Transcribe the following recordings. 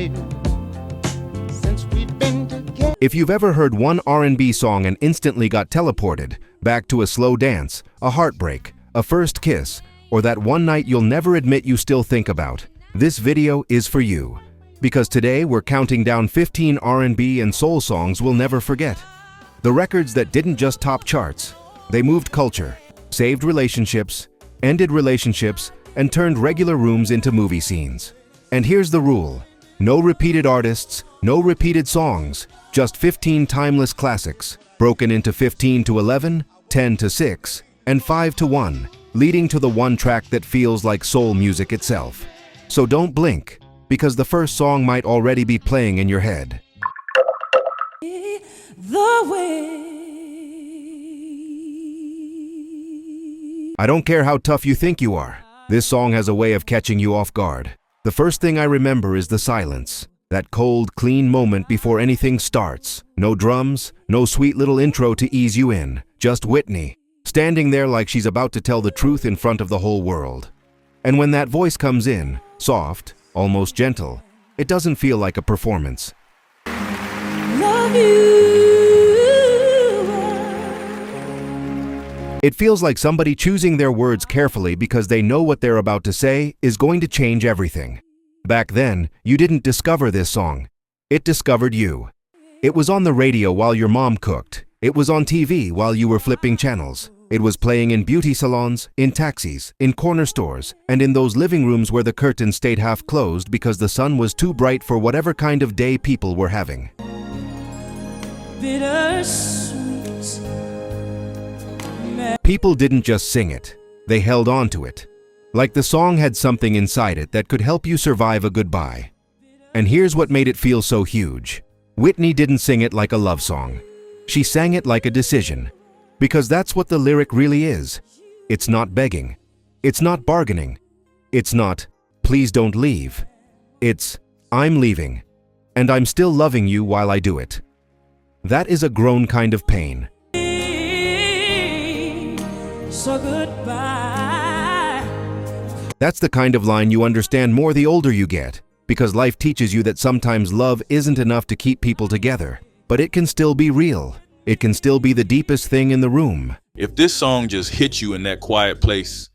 baby, since we've been together. If you've ever heard one R&B song and instantly got teleported back to a slow dance, a heartbreak, a first kiss, or that one night you'll never admit you still think about, this video is for you. Because today we're counting down 15 R&B and soul songs we'll never forget. The records that didn't just top charts, they moved culture, saved relationships, ended relationships, and turned regular rooms into movie scenes. And here's the rule: no repeated artists, no repeated songs, just 15 timeless classics, broken into 15 to 11, 10 to 6, and 5 to 1, leading to the one track that feels like soul music itself. So don't blink, because the first song might already be playing in your head. I don't care how tough you think you are. This song has a way of catching you off guard. The first thing I remember is the silence. That cold, clean moment before anything starts. No drums, no sweet little intro to ease you in. Just Whitney, standing there like she's about to tell the truth in front of the whole world. And when that voice comes in, soft, almost gentle, it doesn't feel like a performance. Love you. It feels like somebody choosing their words carefully because they know what they're about to say is going to change everything. Back then, you didn't discover this song. It discovered you. It was on the radio while your mom cooked. It was on TV while you were flipping channels. It was playing in beauty salons, in taxis, in corner stores, and in those living rooms where the curtains stayed half closed because the sun was too bright for whatever kind of day people were having. People didn't just sing it, they held on to it. Like the song had something inside it that could help you survive a goodbye. And here's what made it feel so huge. Whitney didn't sing it like a love song. She sang it like a decision. Because that's what the lyric really is. It's not begging. It's not bargaining. It's not, please don't leave. It's, I'm leaving. And I'm still loving you while I do it. That is a grown kind of pain. So goodbye. That's the kind of line you understand more the older you get, because life teaches you that sometimes love isn't enough to keep people together, but it can still be real. It can still be the deepest thing in the room. If this song just hits you in that quiet place,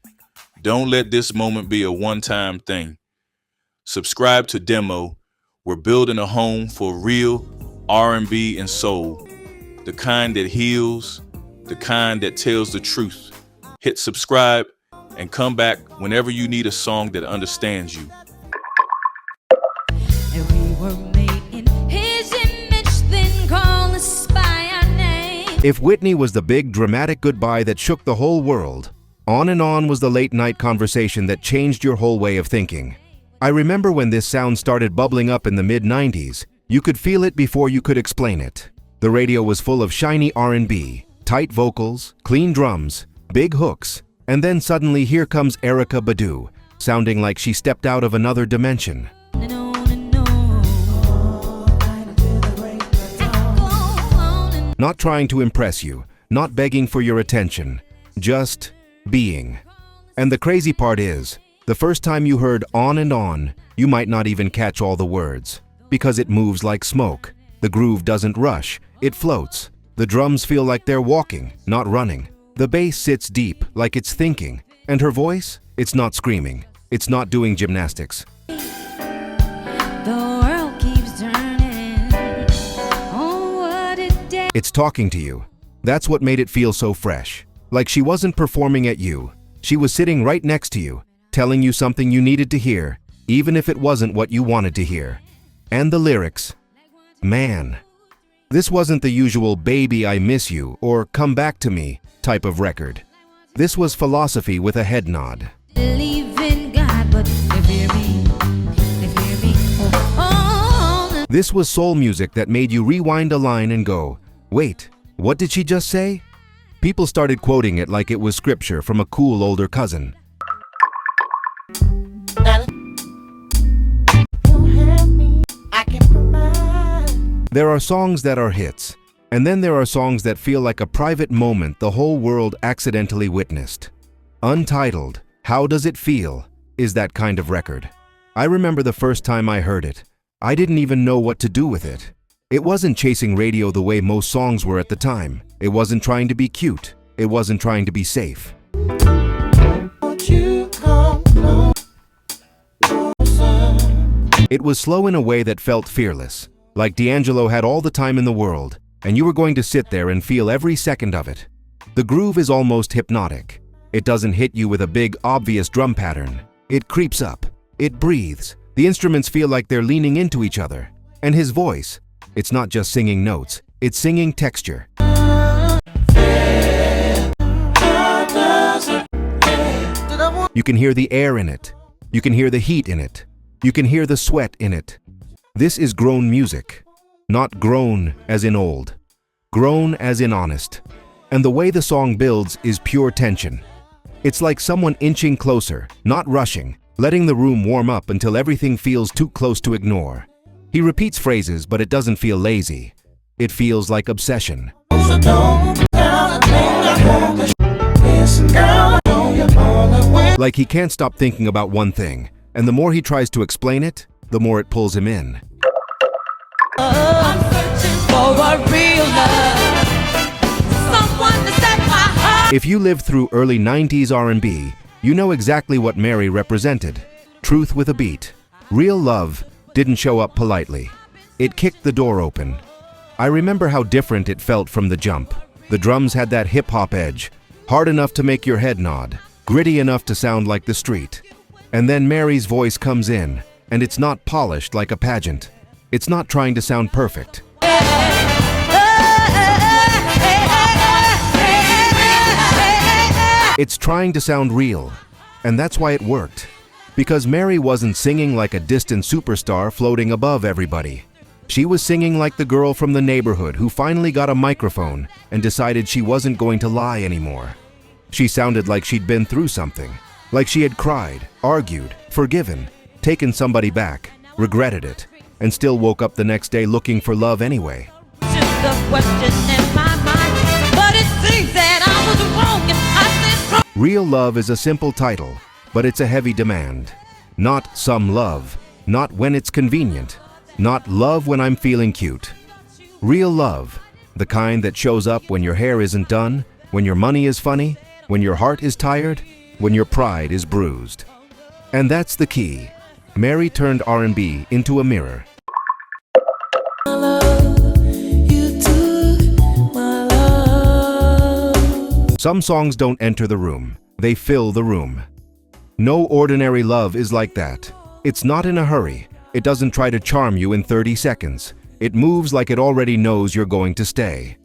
don't let this moment be a one-time thing. Subscribe to Demo. We're building a home for real R&B and soul, the kind that heals, the kind that tells the truth. Hit subscribe and come back whenever you need a song that understands you. And we were made in his image, then call us by our name. If Whitney was the big dramatic goodbye that shook the whole world, On and On was the late night conversation that changed your whole way of thinking. I remember when this sound started bubbling up in the mid-90s, you could feel it before you could explain it. The radio was full of shiny R&B, tight vocals, clean drums, big hooks, and then suddenly here comes Erykah Badu, sounding like she stepped out of another dimension. Not trying to impress you, not begging for your attention, just being. And the crazy part is, the first time you heard On and On, you might not even catch all the words, because it moves like smoke. The groove doesn't rush, it floats. The drums feel like they're walking, not running. The bass sits deep, like it's thinking. And her voice? It's not screaming. It's not doing gymnastics. The world keeps turning. Oh, what a day. It's talking to you. That's what made it feel so fresh. Like she wasn't performing at you. She was sitting right next to you, telling you something you needed to hear, even if it wasn't what you wanted to hear. And the lyrics. Man. This wasn't the usual "Baby, I miss you" or "Come back to me" type of record. This was philosophy with a head nod. Believe in God, but they fear me. Oh. This was soul music that made you rewind a line and go, wait, what did she just say? People started quoting it like it was scripture from a cool older cousin. There are songs that are hits, and then there are songs that feel like a private moment the whole world accidentally witnessed. Untitled, How Does It Feel, is that kind of record. I remember the first time I heard it. I didn't even know what to do with it. It wasn't chasing radio the way most songs were at the time. It wasn't trying to be cute. It wasn't trying to be safe. Won't you come closer? It was slow in a way that felt fearless, like D'Angelo had all the time in the world, and you were going to sit there and feel every second of it. The groove is almost hypnotic. It doesn't hit you with a big, obvious drum pattern. It creeps up. It breathes. The instruments feel like they're leaning into each other. And his voice, it's not just singing notes, it's singing texture. You can hear the air in it. You can hear the heat in it. You can hear the sweat in it. This is grown music. Not grown as in old. Grown as in honest. And the way the song builds is pure tension. It's like someone inching closer, not rushing, letting the room warm up until everything feels too close to ignore. He repeats phrases, but it doesn't feel lazy. It feels like obsession. Like he can't stop thinking about one thing, and the more he tries to explain it, the more it pulls him in. I'm searching for a real love, someone to set my heart. If you lived through early 90s R&B, you know exactly what Mary represented. Truth with a beat. Real love didn't show up politely. It kicked the door open. I remember how different it felt from the jump. The drums had that hip-hop edge, hard enough to make your head nod, gritty enough to sound like the street. And then Mary's voice comes in, and it's not polished like a pageant. It's not trying to sound perfect. It's trying to sound real, and that's why it worked. Because Mary wasn't singing like a distant superstar floating above everybody. She was singing like the girl from the neighborhood who finally got a microphone and decided she wasn't going to lie anymore. She sounded like she'd been through something, like she had cried, argued, forgiven, taken somebody back, regretted it, and still woke up the next day looking for love anyway. Just a question in my mind, but it seems that I was wrong and I said wrong. Real Love is a simple title, but it's a heavy demand. Not some love, not when it's convenient, not love when I'm feeling cute. Real love, the kind that shows up when your hair isn't done, when your money is funny, when your heart is tired, when your pride is bruised. And that's the key. Mary turned R&B into a mirror. Some songs don't enter the room, they fill the room. No Ordinary Love is like that. It's not in a hurry. It doesn't try to charm you in 30 seconds. It moves like it already knows you're going to stay.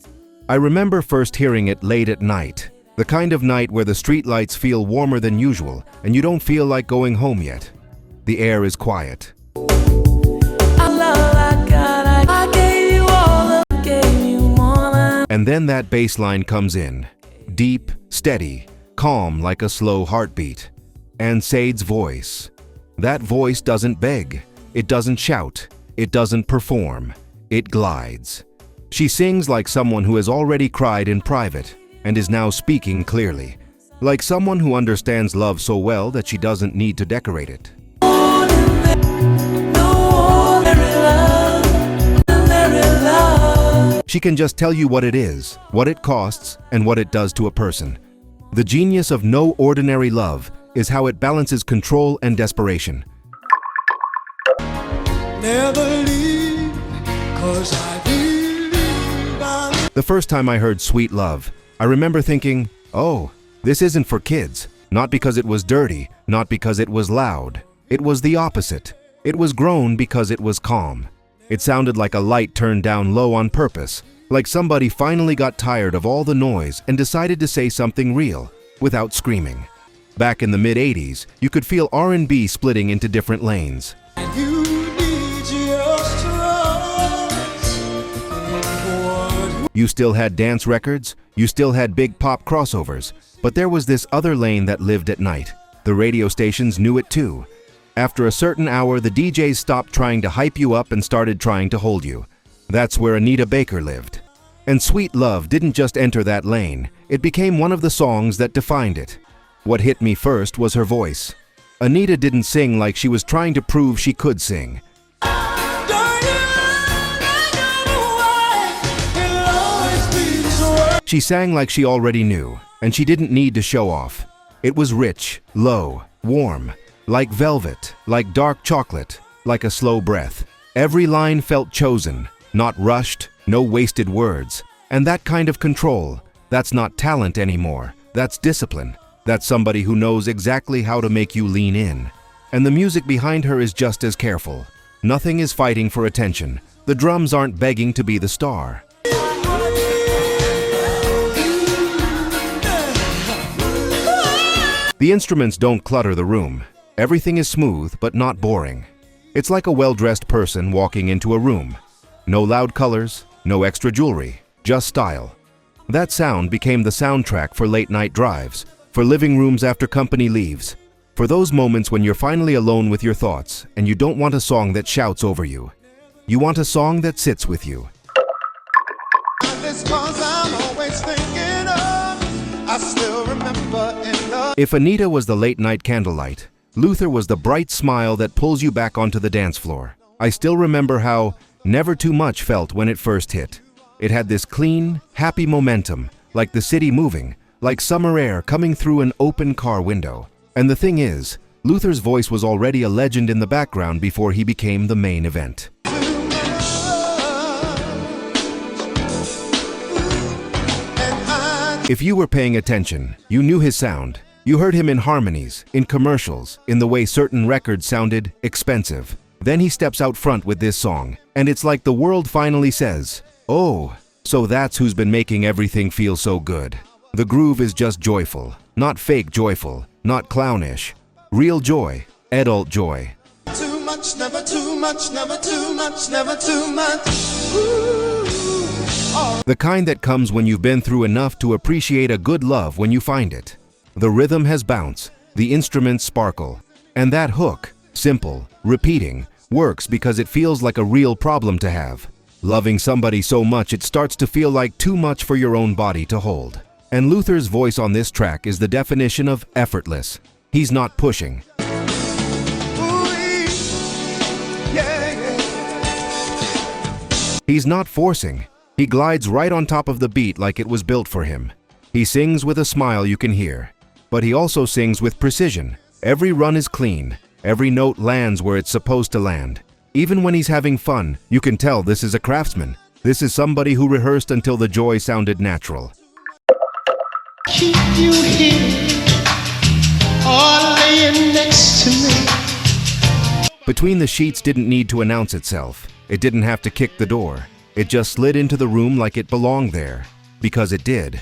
I remember first hearing it late at night. The kind of night where the streetlights feel warmer than usual and you don't feel like going home yet. The air is quiet. And then that bass line comes in. Deep, steady, calm like a slow heartbeat. And Sade's voice. That voice doesn't beg. It doesn't shout. It doesn't perform. It glides. She sings like someone who has already cried in private and is now speaking clearly. Like someone who understands love so well that she doesn't need to decorate it. She can just tell you what it is, what it costs, and what it does to a person. The genius of No Ordinary Love is how it balances control and desperation. Never leave, 'cause I believe I'm... The first time I heard Sweet Love, I remember thinking, oh, this isn't for kids. Not because it was dirty, not because it was loud. It was the opposite. It was grown because it was calm. It sounded like a light turned down low on purpose, like somebody finally got tired of all the noise and decided to say something real, without screaming. Back in the mid-'80s, you could feel R&B splitting into different lanes. You need just trust. You still had dance records, you still had big pop crossovers, but there was this other lane that lived at night. The radio stations knew it too. After a certain hour, the DJs stopped trying to hype you up and started trying to hold you. That's where Anita Baker lived. And Sweet Love didn't just enter that lane, it became one of the songs that defined it. What hit me first was her voice. Anita didn't sing like she was trying to prove she could sing. She sang like she already knew, and she didn't need to show off. It was rich, low, warm, like velvet, like dark chocolate, like a slow breath. Every line felt chosen, not rushed, no wasted words. And that kind of control, that's not talent anymore. That's discipline. That's somebody who knows exactly how to make you lean in. And the music behind her is just as careful. Nothing is fighting for attention. The drums aren't begging to be the star. The instruments don't clutter the room. Everything is smooth but not boring. It's like a well-dressed person walking into a room. No loud colors, no extra jewelry, just style. That sound became the soundtrack for late-night drives, for living rooms after company leaves, for those moments when you're finally alone with your thoughts and you don't want a song that shouts over you. You want a song that sits with you. It's 'cause I'm always thinking of, I still remember in the If Anita was the late-night candlelight, Luther was the bright smile that pulls you back onto the dance floor. I still remember how Never Too Much felt when it first hit. It had this clean, happy momentum, like the city moving, like summer air coming through an open car window. And the thing is, Luther's voice was already a legend in the background before he became the main event. If you were paying attention, you knew his sound. You heard him in harmonies, in commercials, in the way certain records sounded expensive. Then he steps out front with this song, and it's like the world finally says, "Oh, so that's who's been making everything feel so good." The groove is just joyful, not fake joyful, not clownish. Real joy, adult joy. too much, never too much, never too much, never too much. Ooh, oh. The kind that comes when you've been through enough to appreciate a good love when you find it. The rhythm has bounce, the instruments sparkle, and that hook, simple, repeating, works because it feels like a real problem to have. Loving somebody so much it starts to feel like too much for your own body to hold. And Luther's voice on this track is the definition of effortless. He's not pushing. Ooh-wee. Yeah, yeah. He's not forcing. He glides right on top of the beat like it was built for him. He sings with a smile you can hear, but he also sings with precision. Every run is clean. Every note lands where it's supposed to land. Even when he's having fun, you can tell this is a craftsman. This is somebody who rehearsed until the joy sounded natural. Keep you here or laying next to me. Between the Sheets didn't need to announce itself. It didn't have to kick the door. It just slid into the room like it belonged there. Because it did.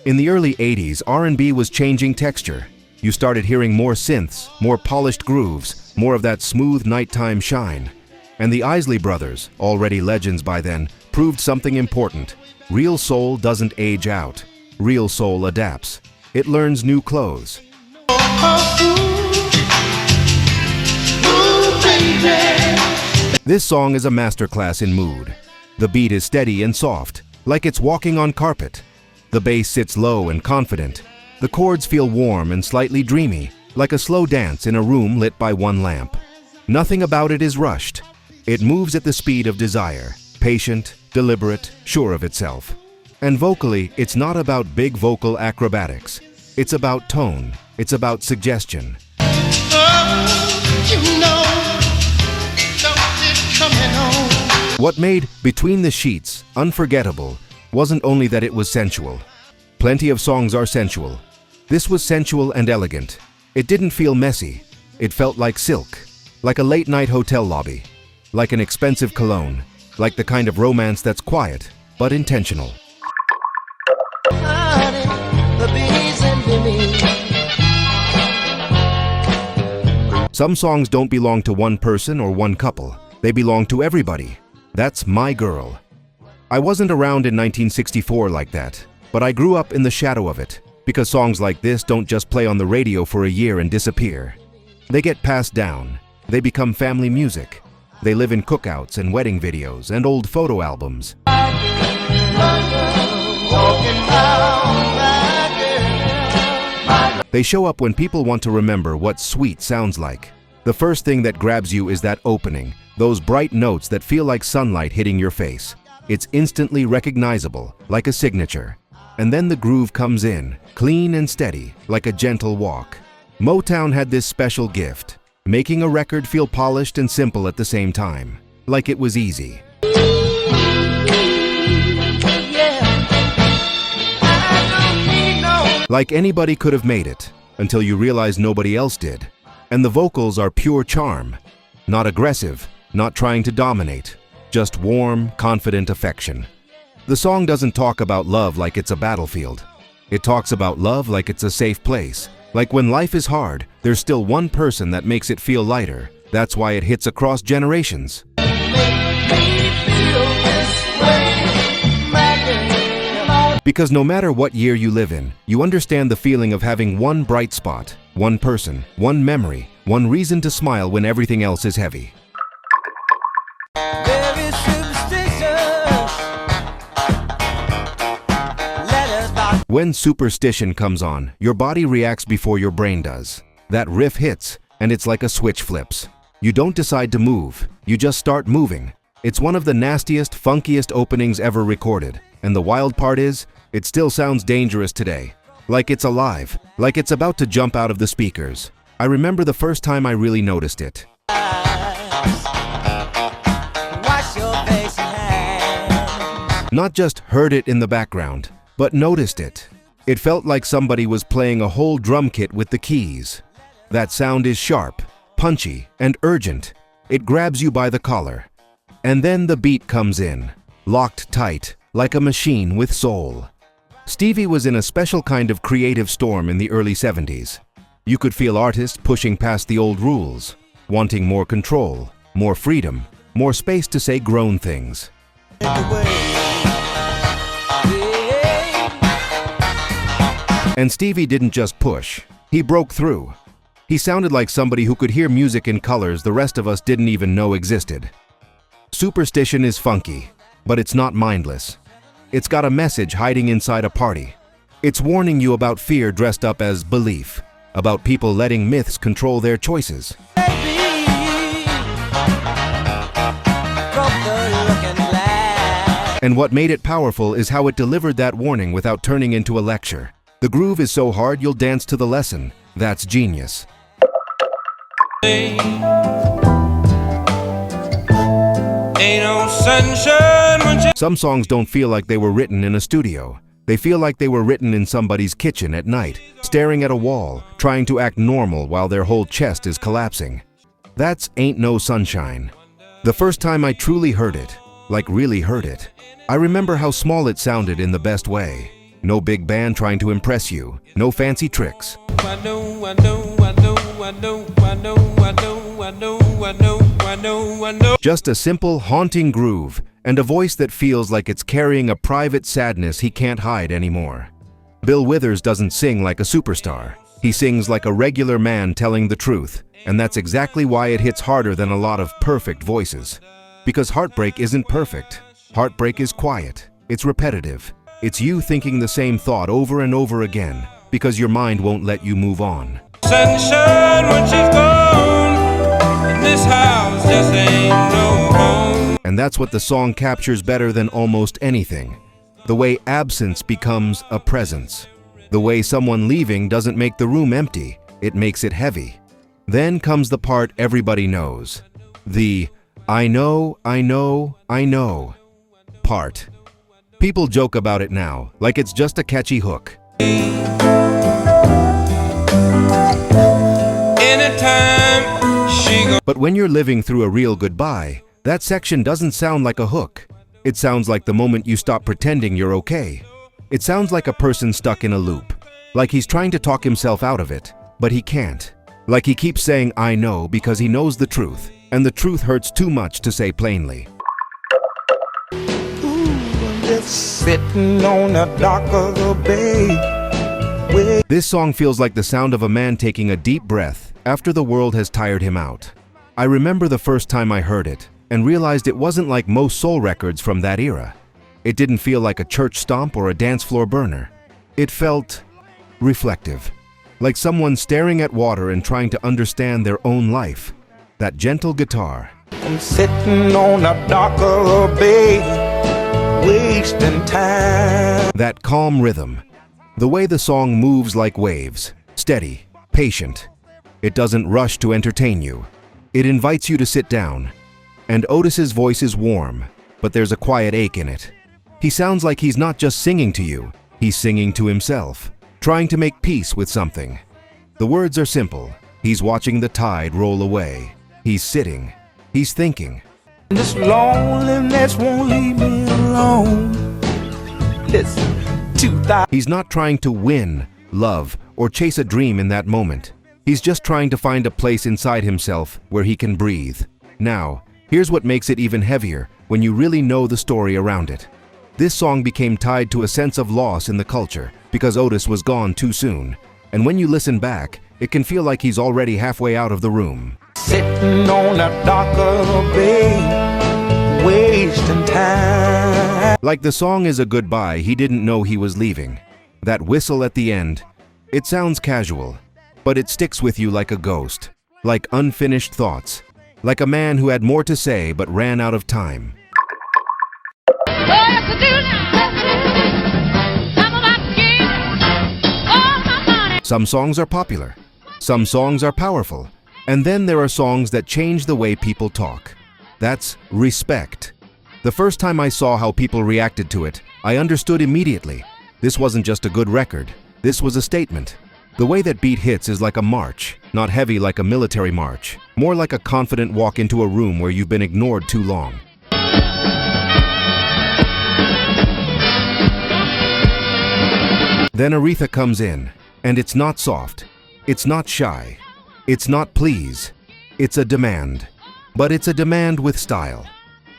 In the early 80s, R&B was changing texture. You started hearing more synths, more polished grooves, more of that smooth nighttime shine. And the Isley Brothers, already legends by then, proved something important. Real soul doesn't age out. Real soul adapts. It learns new clothes. This song is a masterclass in mood. The beat is steady and soft, like it's walking on carpet. The bass sits low and confident. The chords feel warm and slightly dreamy, like a slow dance in a room lit by one lamp. Nothing about it is rushed. It moves at the speed of desire, patient, deliberate, sure of itself. And vocally, it's not about big vocal acrobatics. It's about tone. It's about suggestion. What made Between the Sheets unforgettable wasn't only that it was sensual. Plenty of songs are sensual. This was sensual and elegant. It didn't feel messy. It felt like silk, like a late-night hotel lobby, like an expensive cologne, like the kind of romance that's quiet but intentional. Some songs don't belong to one person or one couple. They belong to everybody. That's My Girl. I wasn't around in 1964 like that, but I grew up in the shadow of it, because songs like this don't just play on the radio for a year and disappear. They get passed down. They become family music. They live in cookouts and wedding videos and old photo albums. They show up when people want to remember what sweet sounds like. The first thing that grabs you is that opening, those bright notes that feel like sunlight hitting your face. It's instantly recognizable, like a signature. and then the groove comes in, clean and steady, like a gentle walk. Motown had this special gift, making a record feel polished and simple at the same time, like it was easy. Like anybody could have made it, until you realize nobody else did. And the vocals are pure charm. Not aggressive, not trying to dominate, just warm, confident affection. The song doesn't talk about love like it's a battlefield. It talks about love like it's a safe place. Like when life is hard, there's still one person that makes it feel lighter. That's why it hits across generations. Because no matter what year you live in, you understand the feeling of having one bright spot, one person, one memory, one reason to smile when everything else is heavy. When Superstition comes on, your body reacts before your brain does. That riff hits, and it's like a switch flips. You don't decide to move, you just start moving. It's one of the nastiest, funkiest openings ever recorded. And the wild part is, it still sounds dangerous today. Like it's alive, like it's about to jump out of the speakers. I remember the first time I really noticed it. Not just heard it in the background, but noticed it. It felt like somebody was playing a whole drum kit with the keys. That sound is sharp, punchy, and urgent. It grabs you by the collar. And then the beat comes in, locked tight, like a machine with soul. Stevie was in a special kind of creative storm in the early 70s. You could feel artists pushing past the old rules, wanting more control, more freedom, more space to say grown things. And Stevie didn't just push, he broke through. He sounded like somebody who could hear music in colors the rest of us didn't even know existed. Superstition is funky, but it's not mindless. It's got a message hiding inside a party. It's warning you about fear dressed up as belief, about people letting myths control their choices. And what made it powerful is how it delivered that warning without turning into a lecture. The groove is so hard you'll dance to the lesson. That's genius. Ain't no sunshine when you... Some songs don't feel like they were written in a studio. They feel like they were written in somebody's kitchen at night, staring at a wall, trying to act normal while their whole chest is collapsing. That's Ain't No Sunshine. The first time I truly heard it, like really heard it, I remember how small it sounded in the best way. No big band trying to impress you, no fancy tricks. Just a simple, haunting groove, and a voice that feels like it's carrying a private sadness he can't hide anymore. Bill Withers doesn't sing like a superstar. He sings like a regular man telling the truth, and that's exactly why it hits harder than a lot of perfect voices. Because heartbreak isn't perfect. Heartbreak is quiet. It's repetitive. It's you thinking the same thought over and over again, because your mind won't let you move on. Sunshine when she's gone, and this house just ain't no home. And that's what the song captures better than almost anything. The way absence becomes a presence. The way someone leaving doesn't make the room empty, it makes it heavy. Then comes the part everybody knows. The I know, I know, I know part. People joke about it now, like it's just a catchy hook. Anytime she go. But when you're living through a real goodbye, that section doesn't sound like a hook. It sounds like the moment you stop pretending you're okay. It sounds like a person stuck in a loop, like he's trying to talk himself out of it, but he can't. Like he keeps saying I know because he knows the truth, and the truth hurts too much to say plainly. Sitting on the dock of the bay. This song feels like the sound of a man taking a deep breath after the world has tired him out. I remember the first time I heard it and realized it wasn't like most soul records from that era. It didn't feel like a church stomp or a dance floor burner. It felt reflective, like someone staring at water and trying to understand their own life. That gentle guitar. I'm sitting on the dock of the bay, wasting time. That calm rhythm, the way the song moves like waves, steady, patient. It doesn't rush to entertain you. It invites you to sit down. And Otis's voice is warm, but there's a quiet ache in it. He sounds like he's not just singing to you, he's singing to himself, trying to make peace with something. The words are simple. He's watching the tide roll away. He's sitting. He's thinking. This loneliness won't leave me alone. Listen to that. He's not trying to win, love, or chase a dream in that moment. He's just trying to find a place inside himself where he can breathe. Now, here's what makes it even heavier when you really know the story around it. This song became tied to a sense of loss in the culture because Otis was gone too soon. And when you listen back, it can feel like he's already halfway out of the room. Sitting on a darker bay, wasting time. Like the song is a goodbye he didn't know he was leaving. That whistle at the end, it sounds casual, but it sticks with you like a ghost, like unfinished thoughts, like a man who had more to say but ran out of time. Some songs are popular, some songs are powerful, and then there are songs that change the way people talk. That's respect. The first time I saw how people reacted to it, I understood immediately. This wasn't just a good record, this was a statement. The way that beat hits is like a march, not heavy like a military march, more like a confident walk into a room where you've been ignored too long. Then Aretha comes in, and it's not soft, it's not shy, it's not please, it's a demand. But it's a demand with style.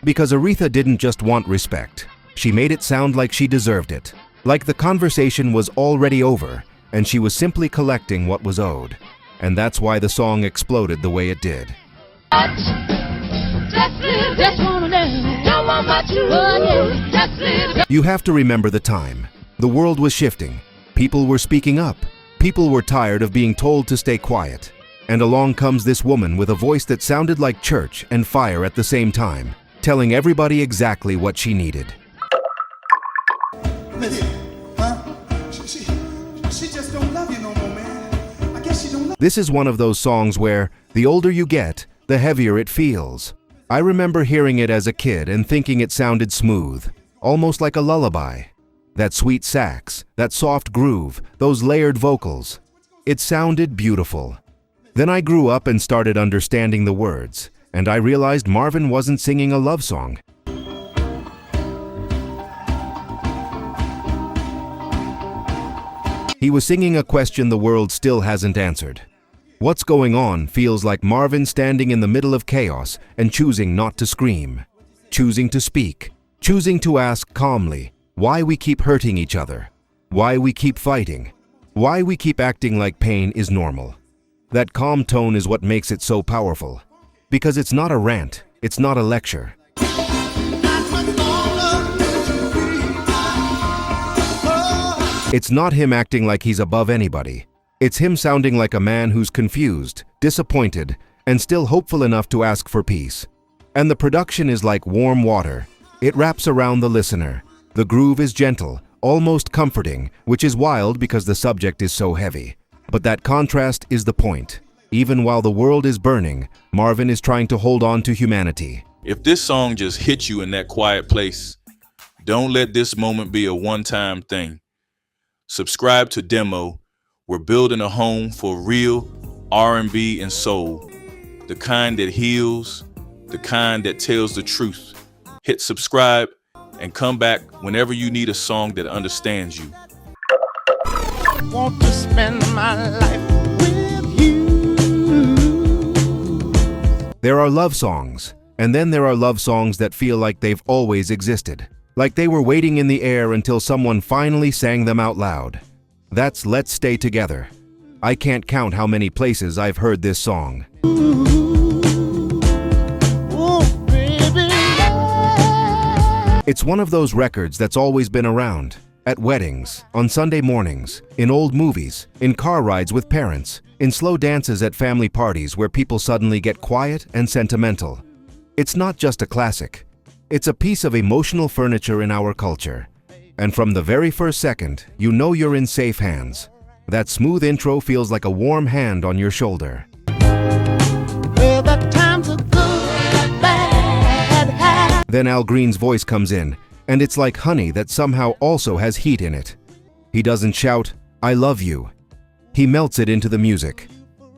Because Aretha didn't just want respect, she made it sound like she deserved it, like the conversation was already over, and she was simply collecting what was owed. And that's why the song exploded the way it did. You have to remember the time. The world was shifting. People were speaking up. People were tired of being told to stay quiet. And along comes this woman with a voice that sounded like church and fire at the same time, telling everybody exactly what she needed. Listen, huh? She just don't love you no more, man. I guess she don't love. This is one of those songs where, the older you get, the heavier it feels. I remember hearing it as a kid and thinking it sounded smooth, almost like a lullaby. That sweet sax, that soft groove, those layered vocals. It sounded beautiful. Then I grew up and started understanding the words, and I realized Marvin wasn't singing a love song. He was singing a question the world still hasn't answered. What's going on feels like Marvin standing in the middle of chaos and choosing not to scream, choosing to speak, choosing to ask calmly why we keep hurting each other, why we keep fighting, why we keep acting like pain is normal. That calm tone is what makes it so powerful. Because it's not a rant, it's not a lecture. It's not him acting like he's above anybody. It's him sounding like a man who's confused, disappointed, and still hopeful enough to ask for peace. And the production is like warm water. It wraps around the listener. The groove is gentle, almost comforting, which is wild because the subject is so heavy. But that contrast is the point. Even while the world is burning, Marvin is trying to hold on to humanity. If this song just hit you in that quiet place, don't let this moment be a one-time thing. Subscribe to Demo. We're building a home for real R&B and soul. The kind that heals, the kind that tells the truth. Hit subscribe and come back whenever you need a song that understands you. Want to spend my life with you. There are love songs, and then there are love songs that feel like they've always existed. Like they were waiting in the air until someone finally sang them out loud. That's Let's Stay Together. I can't count how many places I've heard this song. It's one of those records that's always been around. At weddings, on Sunday mornings, in old movies, in car rides with parents, in slow dances at family parties where people suddenly get quiet and sentimental. It's not just a classic. It's a piece of emotional furniture in our culture. And from the very first second, you know you're in safe hands. That smooth intro feels like a warm hand on your shoulder. Well, the times are good, bad. Then Al Green's voice comes in, and it's like honey that somehow also has heat in it. He doesn't shout, "I love you." He melts it into the music.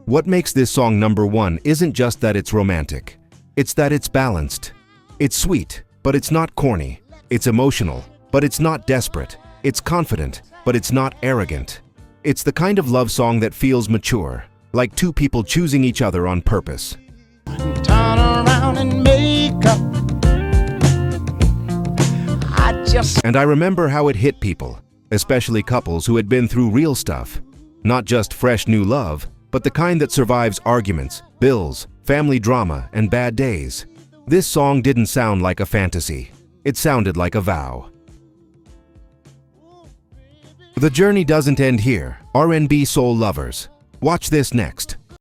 What makes this song number one isn't just that it's romantic. It's that it's balanced. It's sweet, but it's not corny. It's emotional, but it's not desperate. It's confident, but it's not arrogant. It's the kind of love song that feels mature, like two people choosing each other on purpose. Turn around and make up. And I remember how it hit people, especially couples who had been through real stuff. Not just fresh new love, but the kind that survives arguments, bills, family drama, and bad days. This song didn't sound like a fantasy. It sounded like a vow. The journey doesn't end here, R&B soul lovers. Watch this next.